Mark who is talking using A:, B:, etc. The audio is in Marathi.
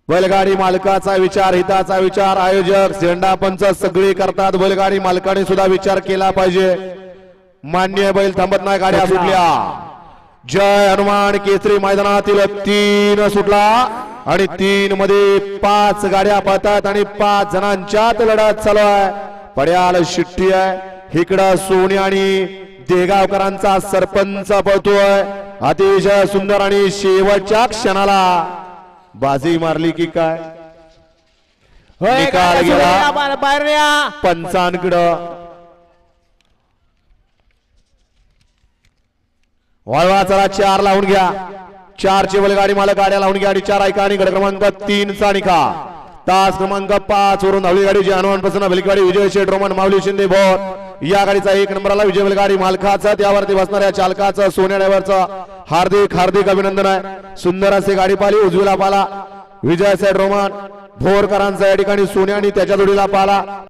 A: बैलगाडी मालकाचा विचार, हिताचा विचार आयोजक झेंडा पंच सगळे करतात. बैलगाडी मालकाने सुद्धा विचार केला पाहिजे. मान्य बैल थांबत नाही, गाड्या सुटल्या. जय हनुमान केसरी मैदानातील 3 सुटला आणि 3 मध्ये 5 गाड्या पळतात आणि 5 जणांच्यात लढत चालू आहे. पड्याल शिट्टी आहे. इकडं सोनी आणि देगावकरांचा सरपंच पळतोय. अतिशय सुंदर आणि शेवटच्या क्षणाला बाजी मारली की काय निकाल गेला पंचांकडं. वळवा चला 4 लावून घ्या. 4 चे बैलगाडी मालक गाड्या लावून घ्या आणि 4 ऐका आणि गड क्रमांक 3 चा निकाल. तास क्रमांक 5 वरून धावली गाडी जी हनुमान प्रसन्न बैलगाडी विजय शेठ रोमन माऊली शिंदे भोर या गाडीचा 1 नंबरला विजय बैलगाडी मालकाचा त्यावरती बसणाऱ्या चालकाचं सोन्या ड्रायव्हरचं हार्दिक हार्दिक अभिनंदन आहे. सुंदर असे गाडी पाली उजवीला पाला विजय शेठ रोमन भोरकरांचा या ठिकाणी सोन्या आणि त्याच्या जोडीला पाला